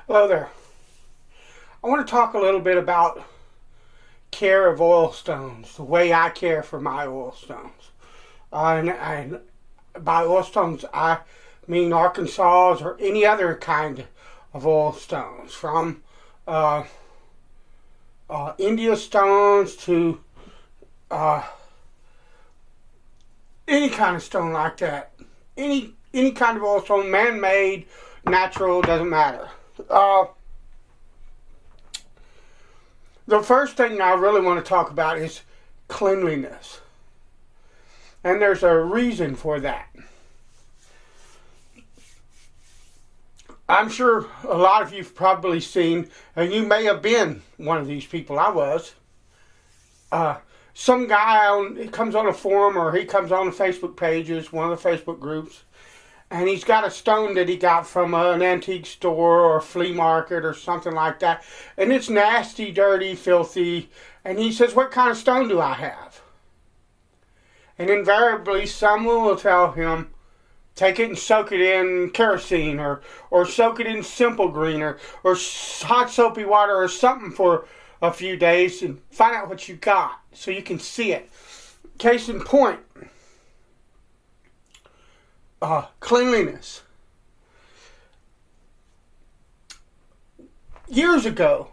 Hello there. I want to talk a little bit about care of oil stones, the way I care for my oil stones. And by oil stones, I mean Arkansas or any other kind of oil stones, from India stones to any kind of stone like that. Any kind of oil stone, man-made, natural, doesn't matter. The first thing I really want to talk about is cleanliness. And there's a reason for that. I'm sure a lot of you've probably seen, and you may have been one of these people. I was. Some guy comes on a forum, or he comes on the Facebook pages, one of the Facebook groups, and he's got a stone that he got from an antique store or a flea market or something like that. And it's nasty, dirty, filthy. And he says, "What kind of stone do I have?" And invariably, someone will tell him, take it and soak it in kerosene, or soak it in simple green, or hot soapy water or something for a few days and find out what you got so you can see it. Case in point, cleanliness. Years ago,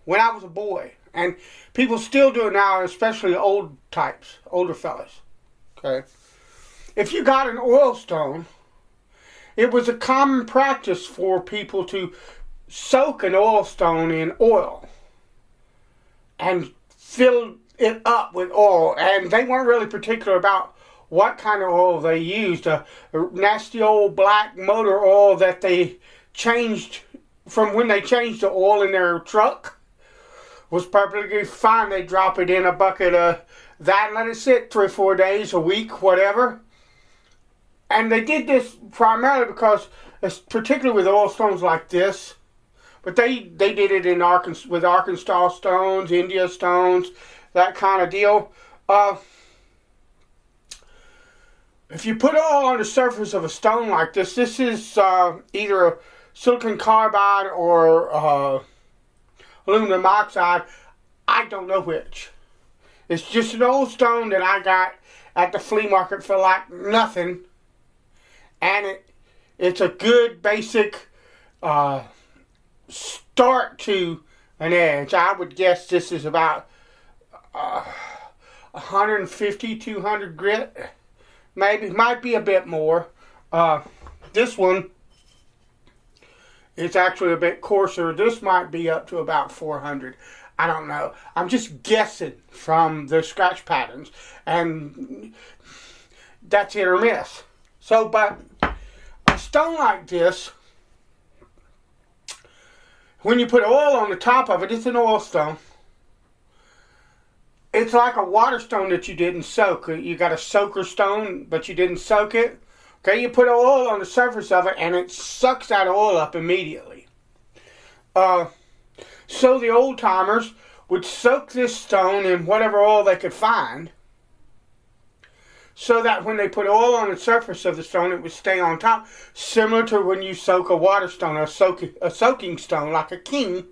when I was a boy, and people still do it now, especially older fellas, okay? If you got an oil stone, it was a common practice for people to soak an oil stone in oil and fill it up with oil. And they weren't really particular about what kind of oil they used. A nasty old black motor oil that they changed from when they changed the oil in their truck was perfectly fine. They drop it in a bucket of that and let it sit 3 or 4 days, a week, whatever. And they did this primarily because, particularly with oil stones like this, but they did it in with Arkansas stones, India stones, that kind of deal. If you put oil on the surface of a stone like this is either a silicon carbide or aluminum oxide. I don't know which. It's just an old stone that I got at the flea market for like nothing. And it's a good basic start to an edge. I would guess this is about 150, 200 grit. Maybe, might be a bit more. This one is actually a bit coarser. This might be up to about 400. I don't know. I'm just guessing from the scratch patterns. And that's hit or miss. So, but a stone like this, when you put oil on the top of it, it's an oil stone. It's like a water stone that you didn't soak. You got a soaker stone, but you didn't soak it. Okay, you put oil on the surface of it, and it sucks that oil up immediately. So the old timers would soak this stone in whatever oil they could find, so that when they put oil on the surface of the stone, it would stay on top, similar to when you soak a water stone, a soaking stone, like a king,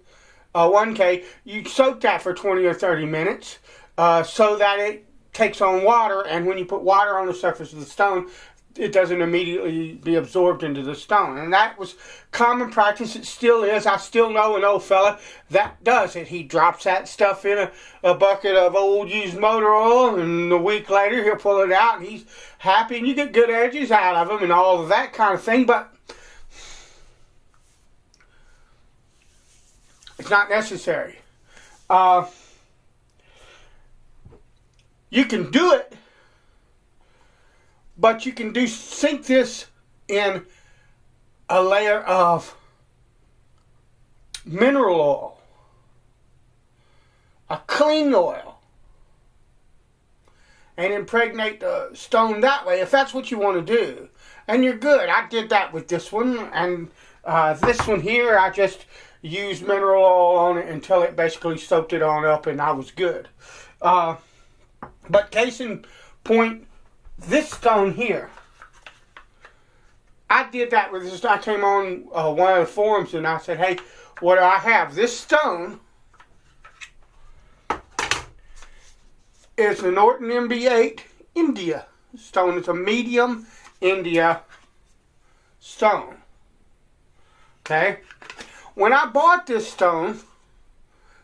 1K. You soak that for 20 or 30 minutes, so that it takes on water, and when you put water on the surface of the stone, it doesn't immediately be absorbed into the stone. And that was common practice. It still is. I still know an old fella that does it. He drops that stuff in a bucket of old used motor oil, and a week later he'll pull it out, and he's happy, and you get good edges out of them and all of that kind of thing. But it's not necessary. You can do it, but you can sink this in a layer of mineral oil, a clean oil, and impregnate the stone that way, if that's what you want to do. And you're good. I did that with this one, and this one here, I just used mineral oil on it until it basically soaked it on up, and I was good. But case in point, this stone here, I did that with this. I came on one of the forums and I said, hey, what do I have? This stone is the Norton MB8 India stone. It's a medium India stone. Okay? When I bought this stone,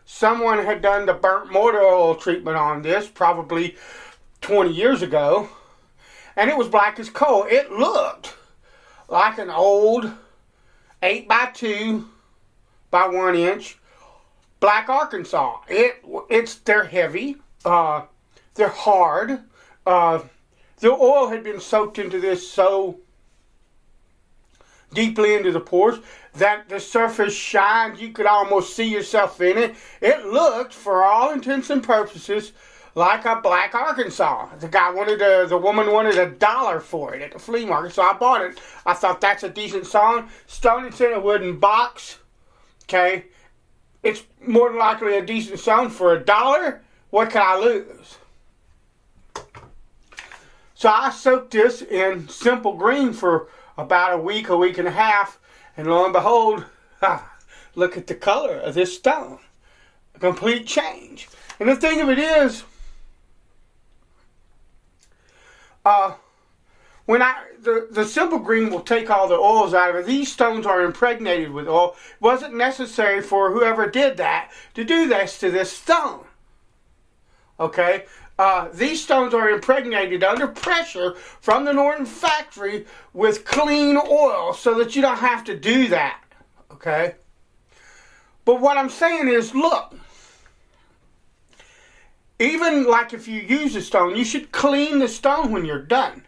someone had done the burnt motor oil treatment on this probably 20 years ago, and it was black as coal. It looked like an old 8x2 by 1 inch black Arkansas. They're heavy, they're hard. The oil had been soaked into this so deeply into the pores that the surface shined. You could almost see yourself in it. It looked, for all intents and purposes, like a black Arkansas. The woman wanted $1 for it at the flea market, so I bought it. I thought that's a decent stone. It's in a wooden box. Okay, it's more than likely a decent stone for $1. What can I lose? So I soaked this in simple green for about a week and a half, and lo and behold, look at the color of this stone. A complete change. And the thing of it is, the simple green will take all the oils out of it. These stones are impregnated with oil. It wasn't necessary for whoever did that to do this to this stone. Okay? These stones are impregnated under pressure from the Norton factory with clean oil so that you don't have to do that. Okay? But what I'm saying is, look, even like if you use a stone, you should clean the stone when you're done.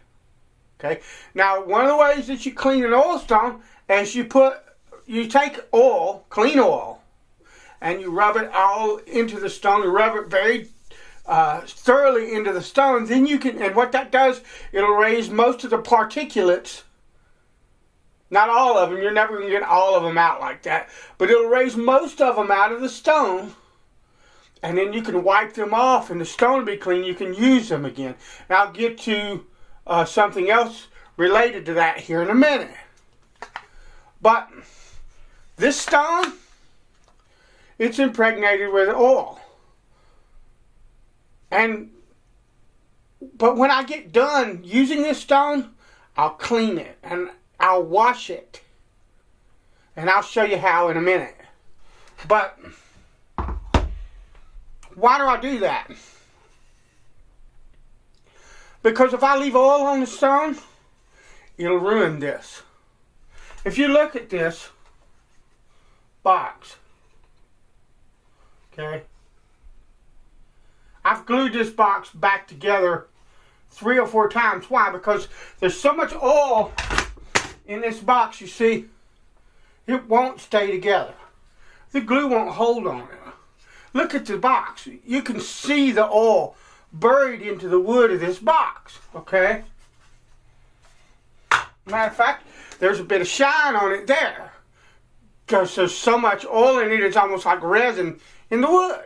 Okay? Now, one of the ways that you clean an oil stone is you take oil, clean oil, and you rub it all into the stone. You rub it very thoroughly into the stone. Then you can, and what that does, it'll raise most of the particulates. Not all of them. You're never going to get all of them out like that. But it'll raise most of them out of the stone. And then you can wipe them off and the stone will be clean. You can use them again. And I'll get to something else related to that here in a minute. But this stone, it's impregnated with oil. But when I get done using this stone, I'll clean it and I'll wash it. And I'll show you how in a minute. But why do I do that? Because if I leave oil on the stone, it'll ruin this. If you look at this box, okay, I've glued this box back together 3 or 4 times. Why? Because there's so much oil in this box, you see, it won't stay together. The glue won't hold on it. Look at the box. You can see the oil buried into the wood of this box, okay? Matter of fact, there's a bit of shine on it there. Because there's so much oil in it, it's almost like resin in the wood.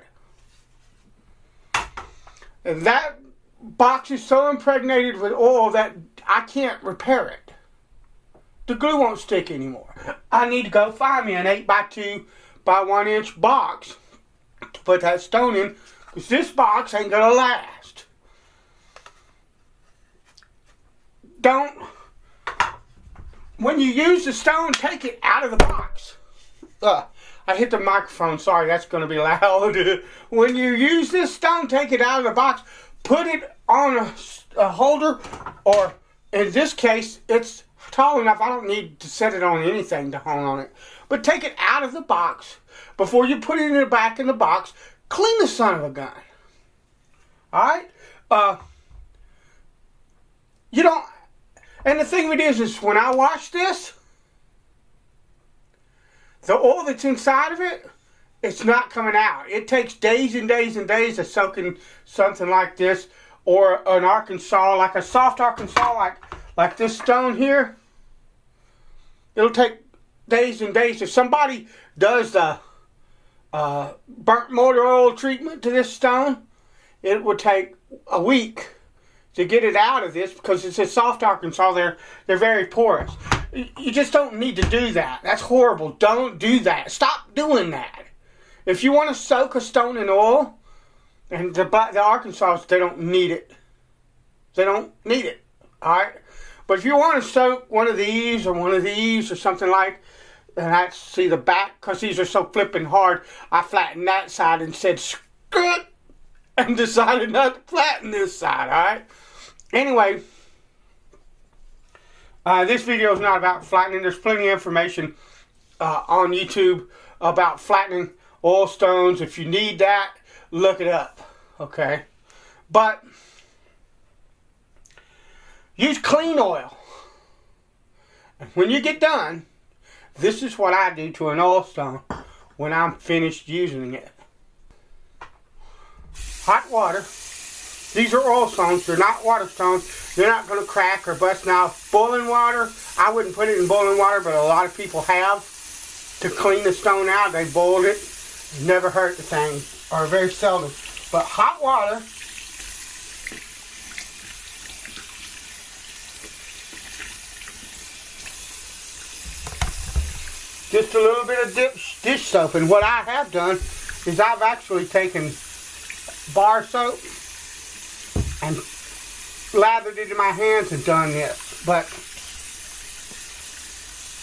And that box is so impregnated with oil that I can't repair it. The glue won't stick anymore. I need to go find me an 8x2 by 1 inch box to put that stone in, because this box ain't gonna last. When you use the stone, take it out of the box. I hit the microphone, sorry, that's gonna be loud. When you use this stone, take it out of the box, put it on a holder, or in this case, it's tall enough, I don't need to set it on anything to hang on it. But take it out of the box. Before you put it back in the box, clean the son of a gun. Alright? You don't... And the thing of it is when I wash this, the oil that's inside of it, it's not coming out. It takes days and days and days of soaking something like this, or an Arkansas, like a soft Arkansas, like this stone here. It'll take days and days. If somebody does the burnt motor oil treatment to this stone, it would take a week to get it out of this, because it's a soft Arkansas. They're very porous. You just don't need to do that. That's horrible. Don't do that. Stop doing that. If you want to soak a stone in oil, and the Arkansas, they don't need it. They don't need it. Alright? But if you want to soak one of these or something like, and I see the back, because these are so flipping hard, I flattened that side and said, screw it, and decided not to flatten this side, alright? Anyway, this video is not about flattening. There's plenty of information on YouTube about flattening oil stones. If you need that, look it up, okay? But use clean oil. And when you get done, this is what I do to an oil stone when I'm finished using it. Hot water. These are oil stones. They're not water stones. They're not going to crack or bust. Now, boiling water, I wouldn't put it in boiling water, but a lot of people have to clean the stone out. They boiled it. Never hurt the thing, or very seldom. But hot water, just a little bit of dish soap. And what I have done is I've actually taken bar soap and lathered it in my hands and done this. But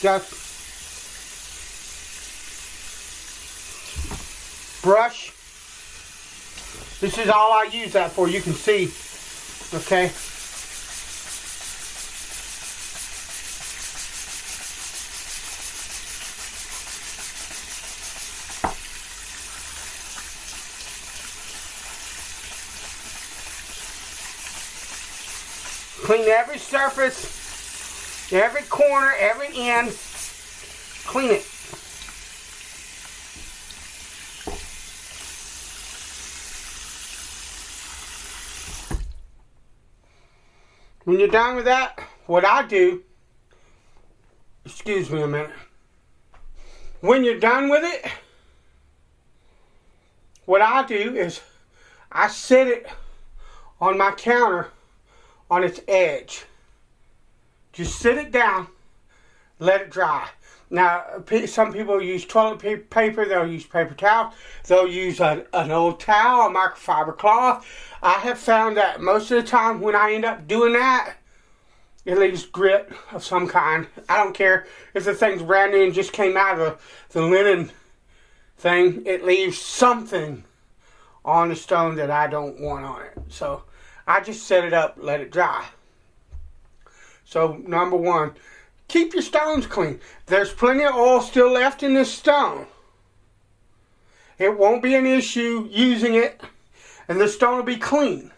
just brush. This is all I use that for. You can see, okay? Clean every surface, every corner, every end. Clean it. When you're done with that, what I do, excuse me a minute. When you're done with it, what I do is I set it on my counter on its edge. Just sit it down, let it dry. Now, some people use toilet paper, they'll use paper towel, they'll use an old towel, a microfiber cloth. I have found that most of the time when I end up doing that, it leaves grit of some kind. I don't care if the thing's brand new and just came out of the linen thing, it leaves something on the stone that I don't want on it. So I just set it up, let it dry. So number one, keep your stones clean. There's plenty of oil still left in this stone. It won't be an issue using it, and the stone will be clean.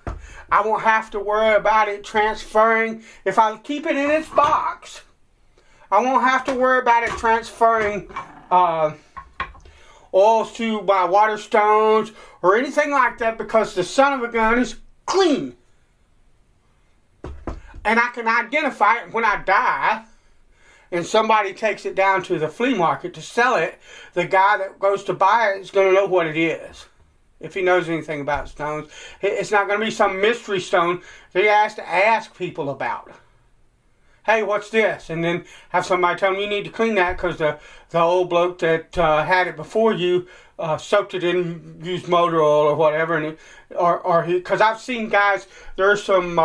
I won't have to worry about it transferring. If I keep it in its box, I won't have to worry about it transferring oils to my water stones or anything like that, because the son of a gun is clean. And I can identify it when I die and somebody takes it down to the flea market to sell it. The guy that goes to buy it is going to know what it is. If he knows anything about stones. It's not going to be some mystery stone that he has to ask people about. Hey, what's this? And then have somebody tell him you need to clean that because the old bloke that had it before you soaked it in used motor oil or whatever. And because I've seen guys, there's some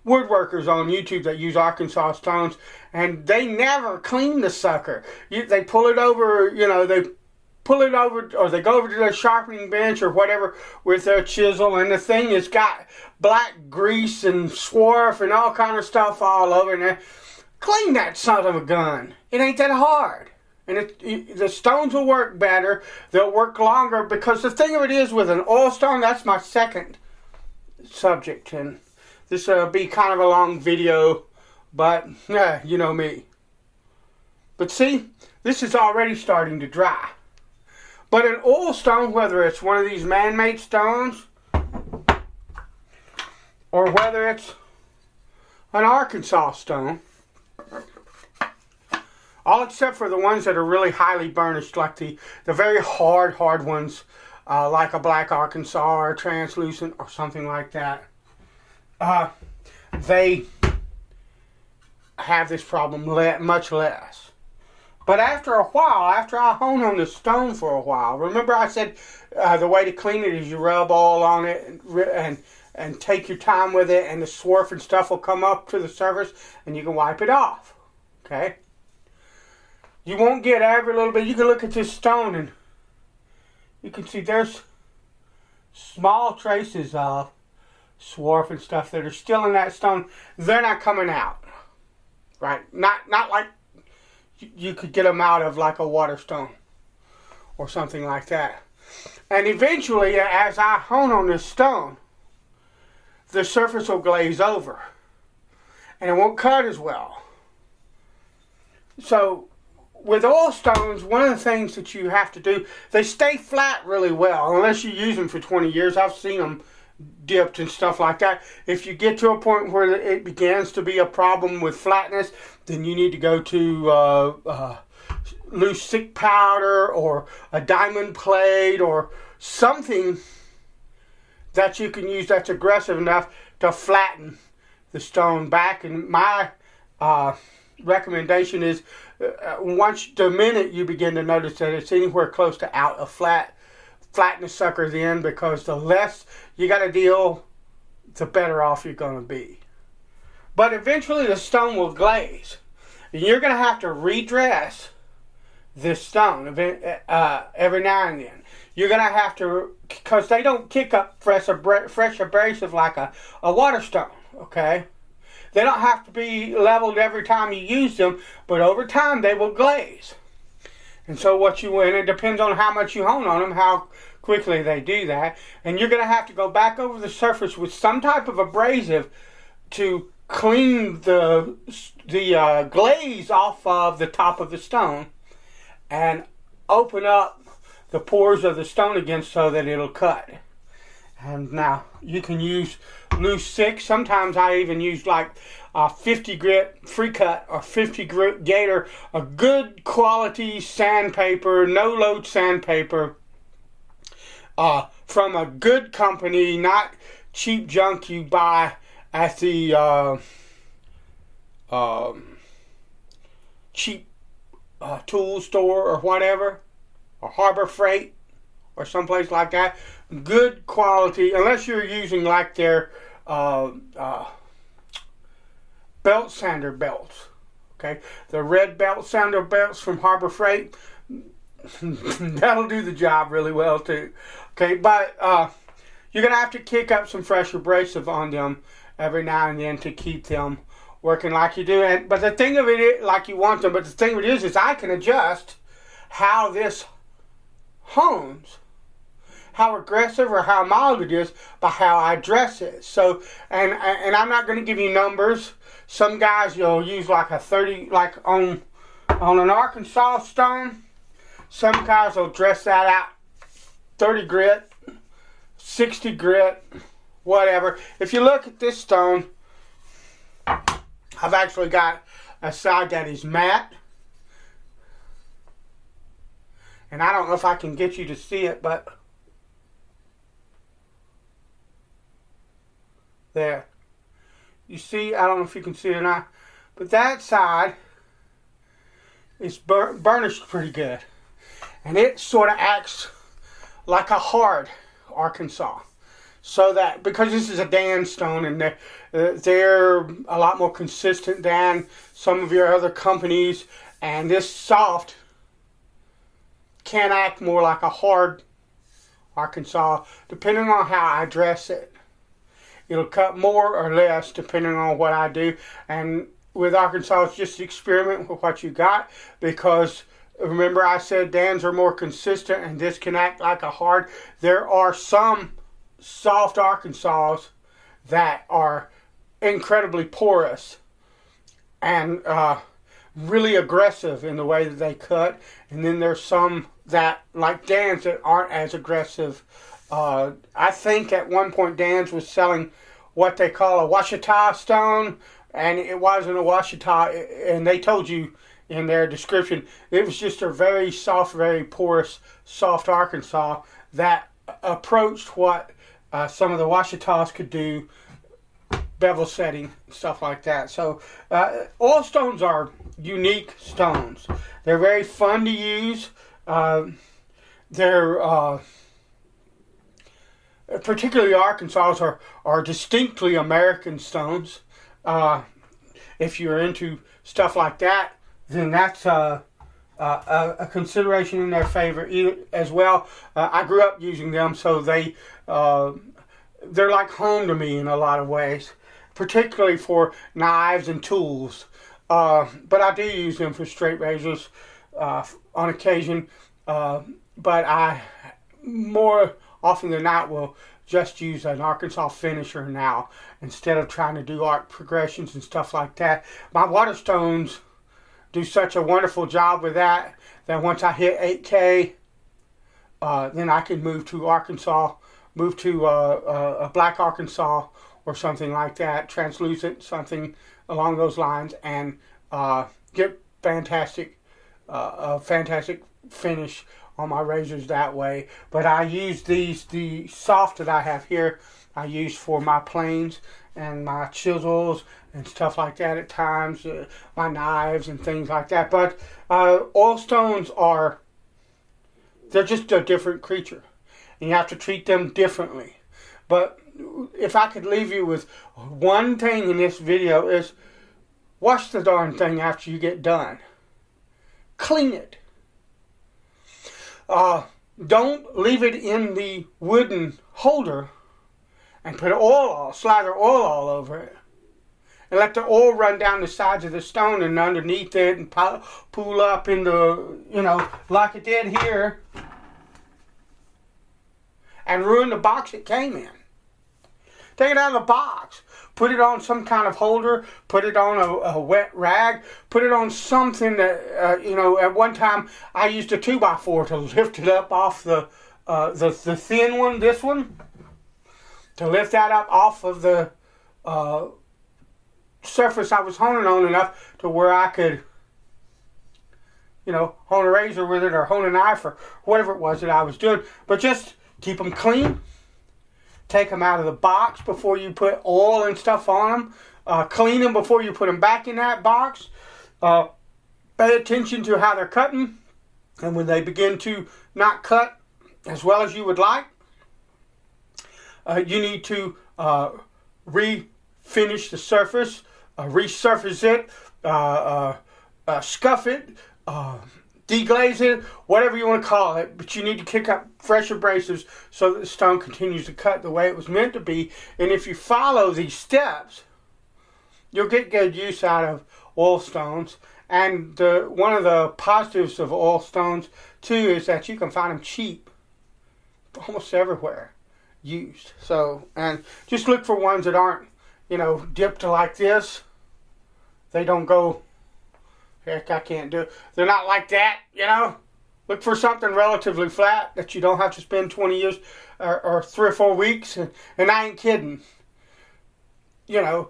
woodworkers on YouTube that use Arkansas stones, and they never clean the sucker. They pull it over, they pull it over, or they go over to their sharpening bench or whatever with their chisel, and the thing has got black grease and swarf and all kind of stuff all over there. Clean that son of a gun. It ain't that hard. And the stones will work better. They'll work longer, because the thing of it is, with an oil stone, that's my second subject, and this will be kind of a long video, but you know me. But see, this is already starting to dry. But an oil stone, whether it's one of these man-made stones or whether it's an Arkansas stone, all except for the ones that are really highly burnished, like the very hard ones, like a black Arkansas or a translucent or something like that, they have this problem much less. But after a while, after I hone on the stone for a while, remember I said the way to clean it is you rub oil on it and take your time with it, and the swarf and stuff will come up to the surface and you can wipe it off. Okay? You won't get every little bit. You can look at this stone and you can see there's small traces of swarf and stuff that are still in that stone. They're not coming out. Right? Not like you could get them out of like a water stone or something like that. And eventually, as I hone on this stone, the surface will glaze over and it won't cut as well. So with oil stones, one of the things that you have to do, they stay flat really well unless you use them for 20 years. I've seen them dipped and stuff like that. If you get to a point where it begins to be a problem with flatness, then you need to go to loose stick powder or a diamond plate or something that you can use that's aggressive enough to flatten the stone back. And my recommendation is the minute you begin to notice that it's anywhere close to out of flatten the suckers in, because the less you got to deal, the better off you're going to be. But eventually the stone will glaze. And you're going to have to redress this stone every now and then. You're going to have to, because they don't kick up fresh abrasive like a water stone, okay? They don't have to be leveled every time you use them, but over time they will glaze. And so and it depends on how much you hone on them, how quickly they do that. And you're going to have to go back over the surface with some type of abrasive to clean the glaze off of the top of the stone and open up the pores of the stone again so that it'll cut. And now you can use loose stick. Sometimes I even use like 50 grit free cut or 50 grit gator, a good quality sandpaper, no load sandpaper from a good company, not cheap junk you buy at the cheap tool store or whatever, or Harbor Freight or someplace like that. Good quality, unless you're using like their belt sander belts. Okay, the red belt sander belts from Harbor Freight, that'll do the job really well too. Okay, but you're gonna have to kick up some fresh abrasive on them every now and then to keep them working like you do. But the thing of it is, like you want them. But the thing of it is I can adjust how this hones, how aggressive or how mild it is, by how I dress it. So, and I'm not going to give you numbers. Some guys, you'll use like a 30, like on an Arkansas stone. Some guys will dress that out 30 grit, 60 grit, whatever. If you look at this stone, I've actually got a side that is matte. And I don't know if I can get you to see it, but there. You see, I don't know if you can see it or not, but that side is burnished pretty good. And it sort of acts like a hard Arkansas. So that, because this is a Dan stone and they're a lot more consistent than some of your other companies, and this soft can act more like a hard Arkansas depending on how I dress it. It'll cut more or less depending on what I do. And with Arkansas, it's just experiment with what you got, because remember I said Dans are more consistent and this can act like a hard. There are some soft Arkansas that are incredibly porous and really aggressive in the way that they cut, and then there's some that, like Dan's, that aren't as aggressive. I think at one point Dan's was selling what they call a Washita stone, and it wasn't a Washita, and they told you in their description it was just a very soft, very porous, soft Arkansas that approached what some of the Washitas could do bevel setting, stuff like that. So oil stones are unique stones. They're very fun to use. They're particularly Arkansas are distinctly American stones. If you're into stuff like that, then that's a consideration in their favor as well. I grew up using them, so they're like home to me in a lot of ways, particularly for knives and tools. But I do use them for straight razors on occasion. But I, more often than not, will just use an Arkansas finisher now instead of trying to do arc progressions and stuff like that. My Waterstones do such a wonderful job with that once I hit 8K, then I can move to Arkansas, move to a black Arkansas or something like that, translucent, something along those lines, and get fantastic finish on my razors that way. But I use the soft that I have here, I use for my planes and my chisels and stuff like that at times, my knives and things like that. But oil stones they're just a different creature, and you have to treat them differently. But if I could leave you with one thing in this video is, wash the darn thing after you get done. Clean it. Don't leave it in the wooden holder and put slather oil all over it. And let the oil run down the sides of the stone and underneath it and pool up in the, like it did here. And ruin the box it came in. Take it out of the box. Put it on some kind of holder. Put it on a wet rag. Put it on something that, at one time I used a 2x4 to lift it up off the thin one, this one. To lift that up off of the surface I was honing on enough to where I could, hone a razor with it or hone a knife or whatever it was that I was doing. But just keep them clean. Take them out of the box before you put oil and stuff on them. Clean them before you put them back in that box. Pay attention to how they're cutting. And when they begin to not cut as well as you would like, you need to refinish the surface, resurface it, scuff it, deglaze it, whatever you want to call it, but you need to kick up fresh abrasives so that the stone continues to cut the way it was meant to be. And if you follow these steps, you'll get good use out of oil stones. And one of the positives of oil stones too is that you can find them cheap almost everywhere used. So, and just look for ones that aren't, dipped like this. They don't go, heck, I can't do it. They're not like that, Look for something relatively flat that you don't have to spend 20 years or 3 or 4 weeks. And I ain't kidding. You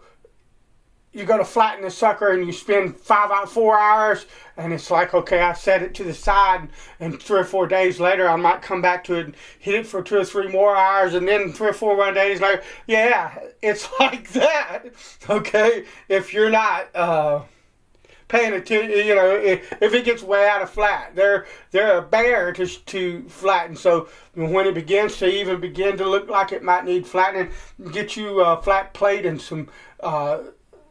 go to flatten the sucker and you spend 4 hours, and it's like, okay, I set it to the side, and 3 or 4 days later I might come back to it and hit it for 2 or 3 more hours, and then 3 or 4 more days later, yeah, it's like that, okay? If you're not paying attention, if it gets way out of flat, they're a bear to flatten. So when it begins to even begin to look like it might need flattening, get you a flat plate and some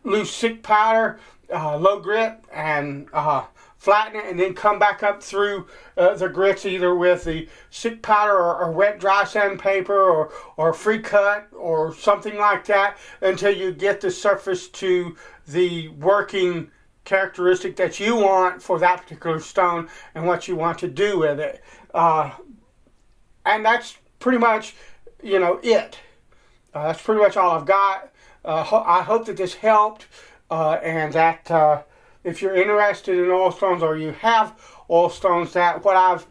loose stick powder, low grit, and flatten it, and then come back up through the grits either with the stick powder or wet dry sandpaper or free cut or something like that until you get the surface to the working characteristic that you want for that particular stone and what you want to do with it. And that's pretty much, it. That's pretty much all I've got. I hope that this helped, and that if you're interested in oil stones or you have oil stones, that what I've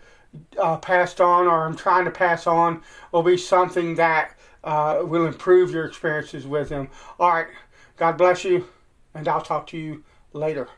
passed on or I'm trying to pass on will be something that will improve your experiences with them. All right, God bless you, and I'll talk to you later.